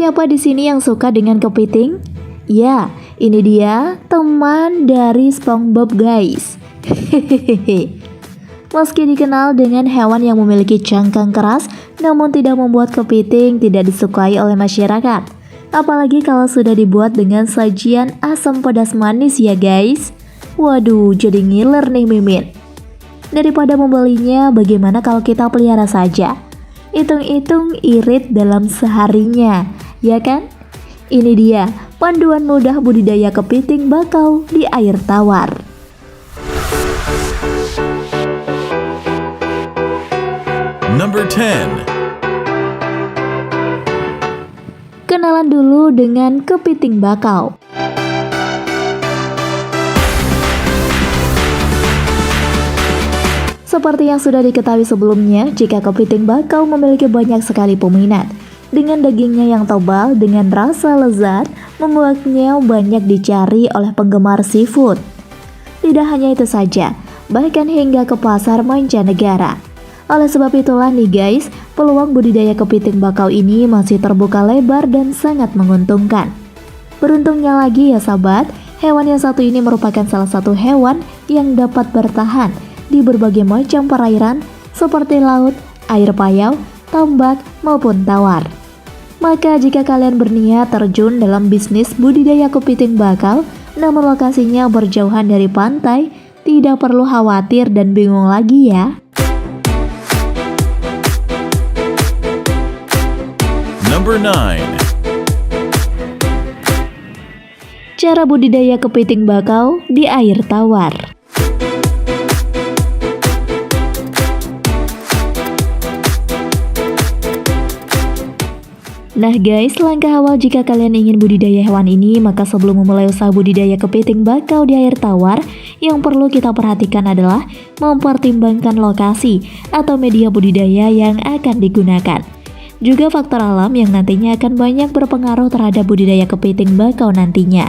Siapa di sini yang suka dengan kepiting? Ya, ini dia teman dari SpongeBob guys. Hehehe. Meski dikenal dengan hewan yang memiliki cangkang keras, namun tidak membuat kepiting tidak disukai oleh masyarakat. Apalagi kalau sudah dibuat dengan sajian asam pedas manis ya guys. Waduh, jadi ngiler nih Mimin. Daripada membelinya, bagaimana kalau kita pelihara saja? Hitung-hitung irit dalam seharinya, ya kan? Ini dia panduan mudah budidaya kepiting bakau di air tawar. Number 10. Kenalan dulu dengan kepiting bakau. Seperti yang sudah diketahui sebelumnya, jika kepiting bakau memiliki banyak sekali peminat. Dengan dagingnya yang tebal, dengan rasa lezat, membuatnya banyak dicari oleh penggemar seafood. Tidak hanya itu saja, bahkan hingga ke pasar mancanegara. Oleh sebab itulah nih guys, peluang budidaya kepiting bakau ini masih terbuka lebar dan sangat menguntungkan. Beruntungnya lagi ya sahabat, hewan yang satu ini merupakan salah satu hewan yang dapat bertahan di berbagai macam perairan seperti laut, air payau, tambak, maupun tawar. Maka jika kalian berniat terjun dalam bisnis budidaya kepiting bakau, namun lokasinya berjauhan dari pantai, tidak perlu khawatir dan bingung lagi ya. Number 9. Cara budidaya kepiting bakau di air tawar. Nah guys, langkah awal jika kalian ingin budidaya hewan ini, maka sebelum memulai usaha budidaya kepiting bakau di air tawar, yang perlu kita perhatikan adalah mempertimbangkan lokasi atau media budidaya yang akan digunakan. Juga faktor alam yang nantinya akan banyak berpengaruh terhadap budidaya kepiting bakau nantinya.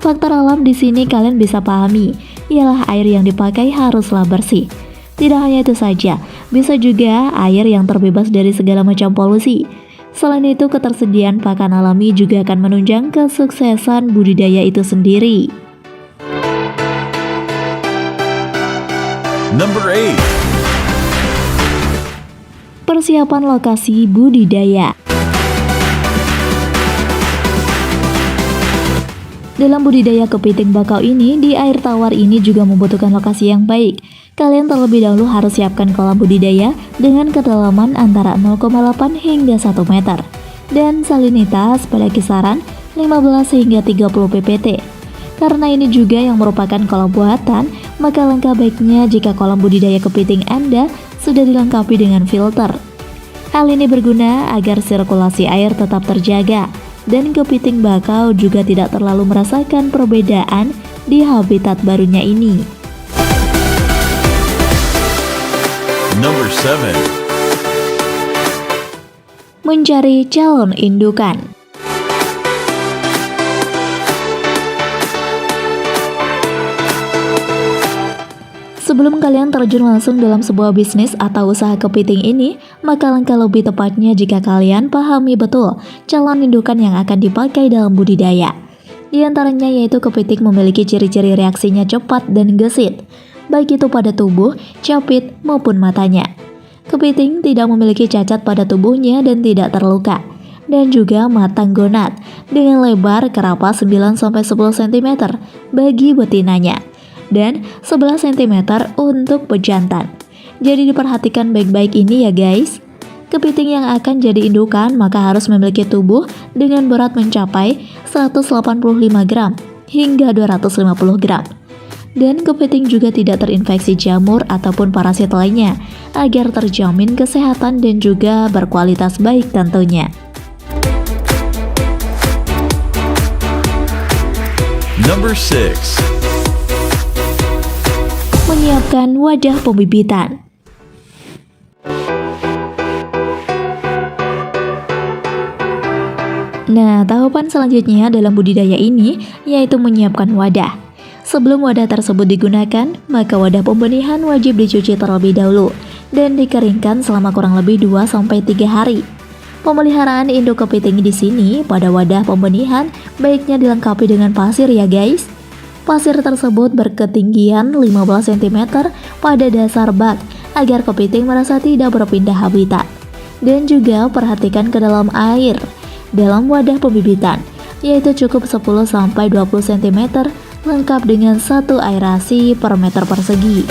Faktor alam di sini kalian bisa pahami, ialah air yang dipakai haruslah bersih. Tidak hanya itu saja, bisa juga air yang terbebas dari segala macam polusi. Selain itu, ketersediaan pakan alami juga akan menunjang kesuksesan budidaya itu sendiri. Number 8. Persiapan lokasi budidaya. Dalam budidaya kepiting bakau ini, di air tawar ini juga membutuhkan lokasi yang baik. Kalian terlebih dahulu harus siapkan kolam budidaya dengan kedalaman antara 0,8 hingga 1 meter dan salinitas pada kisaran 15 hingga 30 ppt. Karena ini juga yang merupakan kolam buatan, maka langkah baiknya jika kolam budidaya kepiting Anda sudah dilengkapi dengan filter. Hal ini berguna agar sirkulasi air tetap terjaga dan kepiting bakau juga tidak terlalu merasakan perbedaan di habitat barunya ini. Number 7. Mencari calon indukan. Sebelum kalian terjun langsung dalam sebuah bisnis atau usaha kepiting ini, maka langkah lebih tepatnya jika kalian pahami betul calon indukan yang akan dipakai dalam budidaya. Di antaranya yaitu kepiting memiliki ciri-ciri reaksinya cepat dan gesit, baik itu pada tubuh, capit, maupun matanya. Kepiting tidak memiliki cacat pada tubuhnya dan tidak terluka. Dan juga matang gonad dengan lebar kerapa 9-10 cm bagi betinanya dan 11 cm untuk pejantan. Jadi diperhatikan baik-baik ini ya guys. Kepiting yang akan jadi indukan maka harus memiliki tubuh dengan berat mencapai 185 gram hingga 250 gram. Dan kepiting juga tidak terinfeksi jamur ataupun parasit lainnya agar terjamin kesehatan dan juga berkualitas baik tentunya. Number 6. Menyiapkan wadah pembibitan. Nah, tahapan selanjutnya dalam budidaya ini yaitu menyiapkan wadah. Sebelum wadah tersebut digunakan, maka wadah pembenihan wajib dicuci terlebih dahulu dan dikeringkan selama kurang lebih 2-3 hari. Pemeliharaan induk kepiting di sini pada wadah pembenihan baiknya dilengkapi dengan pasir ya guys. Pasir tersebut berketinggian 15 cm pada dasar bak agar kepiting merasa tidak berpindah habitat. Dan juga perhatikan ke dalam air dalam wadah pembibitan, yaitu cukup 10-20 cm lengkap dengan satu aerasi per meter persegi.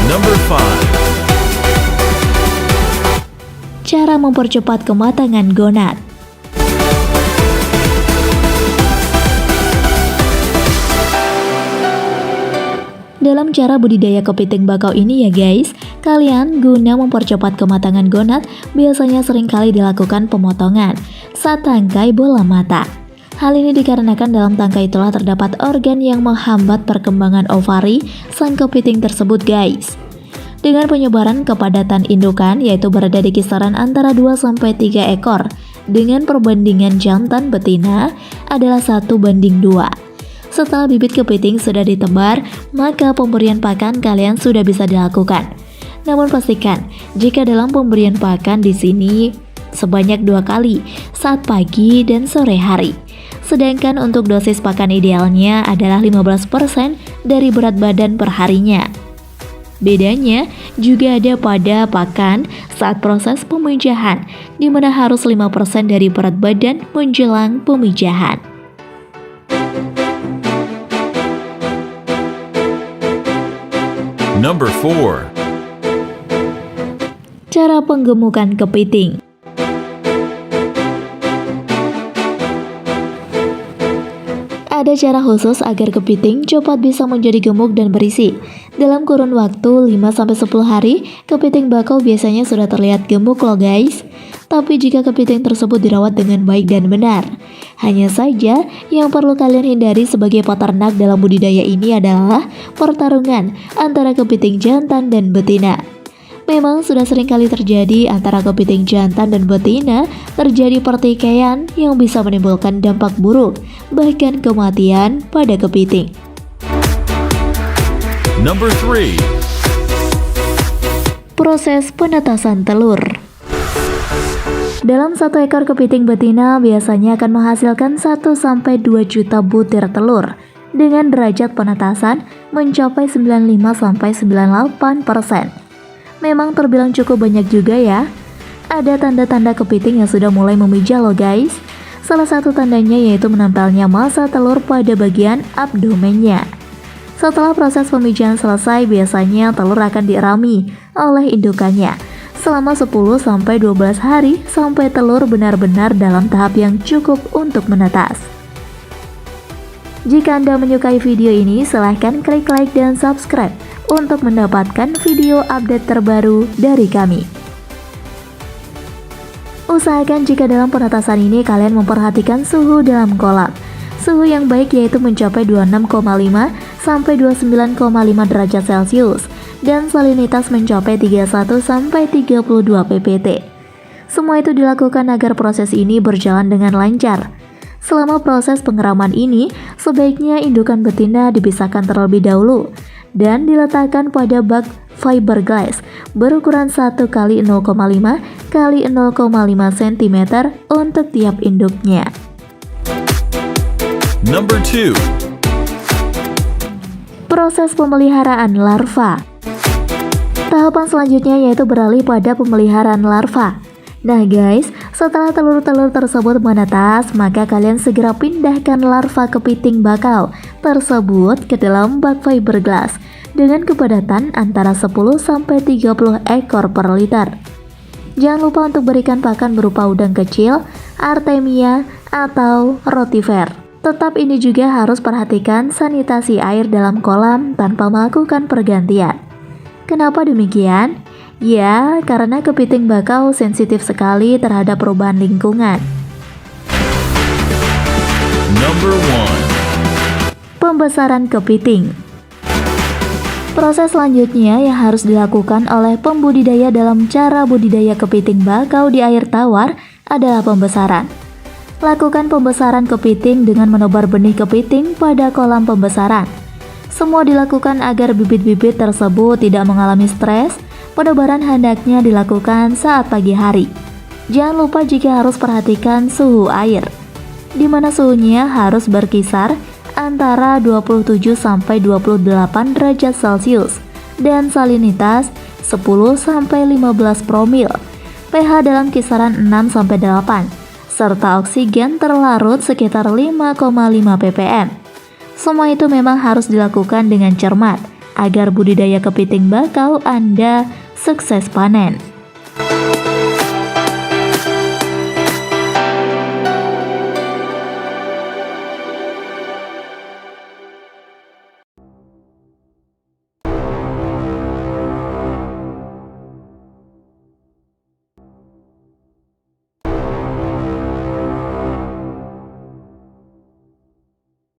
Number 5. Cara mempercepat kematangan gonad. Dalam cara budidaya kepiting bakau ini ya guys, kalian guna mempercepat kematangan gonad biasanya seringkali dilakukan pemotongan saat tangkai bola mata. Hal ini dikarenakan dalam tangkai itulah terdapat organ yang menghambat perkembangan ovari sang kepiting tersebut guys. Dengan penyebaran kepadatan indukan yaitu berada di kisaran antara 2-3 ekor dengan perbandingan jantan betina adalah 1:2. Setelah bibit kepiting sudah ditebar, maka pemberian pakan kalian sudah bisa dilakukan. Namun pastikan jika dalam pemberian pakan di sini sebanyak 2 kali saat pagi dan sore hari. Sedangkan untuk dosis pakan idealnya adalah 15% dari berat badan perharinya. Bedanya juga ada pada pakan saat proses pemijahan, di mana harus 5% dari berat badan menjelang pemijahan. Number 4. Cara penggemukan kepiting. Ada cara khusus agar kepiting cepat bisa menjadi gemuk dan berisi. Dalam kurun waktu 5-10 hari, kepiting bakau biasanya sudah terlihat gemuk loh guys. Tapi jika kepiting tersebut dirawat dengan baik dan benar. Hanya saja, yang perlu kalian hindari sebagai peternak dalam budidaya ini adalah pertarungan antara kepiting jantan dan betina. Memang sudah sering kali terjadi antara kepiting jantan dan betina terjadi pertikaian yang bisa menimbulkan dampak buruk, bahkan kematian pada kepiting. Number 3. Proses penetasan telur. Dalam 1 ekor kepiting betina biasanya akan menghasilkan 1-2 juta butir telur dengan derajat penetasan mencapai 95-98%. Memang terbilang cukup banyak juga ya. Ada tanda-tanda kepiting yang sudah mulai memijah loh guys. Salah satu tandanya yaitu menempelnya massa telur pada bagian abdomennya. Setelah proses pemijahan selesai, biasanya telur akan dierami oleh indukannya selama 10-12 hari sampai telur benar-benar dalam tahap yang cukup untuk menetas. Jika Anda menyukai video ini, silahkan klik like dan subscribe untuk mendapatkan video update terbaru dari kami. Usahakan jika dalam penetasan ini kalian memperhatikan suhu dalam kolam. Suhu yang baik yaitu mencapai 26,5-29,5 derajat Celcius dan salinitas mencapai 31-32 ppt. Semua itu dilakukan agar proses ini berjalan dengan lancar. Selama proses pengeraman ini, sebaiknya indukan betina dipisahkan terlebih dahulu dan diletakkan pada bak fiberglass berukuran 1 x 0,5 x 0,5 cm untuk tiap induknya. Number 2. Proses pemeliharaan larva. Tahapan selanjutnya yaitu beralih pada pemeliharaan larva. Nah guys, setelah telur-telur tersebut menetas, maka kalian segera pindahkan larva kepiting bakau tersebut ke dalam bak fiberglass dengan kepadatan antara 10-30 ekor per liter. Jangan lupa untuk berikan pakan berupa udang kecil, artemia, atau rotifer. Tetap ini juga harus perhatikan sanitasi air dalam kolam tanpa melakukan pergantian. Kenapa demikian? Ya, karena kepiting bakau sensitif sekali terhadap perubahan lingkungan. Number 1. Pembesaran kepiting. Proses selanjutnya yang harus dilakukan oleh pembudidaya dalam cara budidaya kepiting bakau di air tawar adalah pembesaran. Lakukan pembesaran kepiting dengan menebar benih kepiting pada kolam pembesaran. Semua dilakukan agar bibit-bibit tersebut tidak mengalami stres Penebaran hendaknya dilakukan saat pagi hari. Jangan lupa jika harus perhatikan suhu air, di mana suhunya harus berkisar antara 27 sampai 28 derajat Celcius dan salinitas 10 sampai 15 promil, pH dalam kisaran 6 sampai 8, serta oksigen terlarut sekitar 5,5 ppm. Semua itu memang harus dilakukan dengan cermat agar budidaya kepiting bakau Anda sukses panen.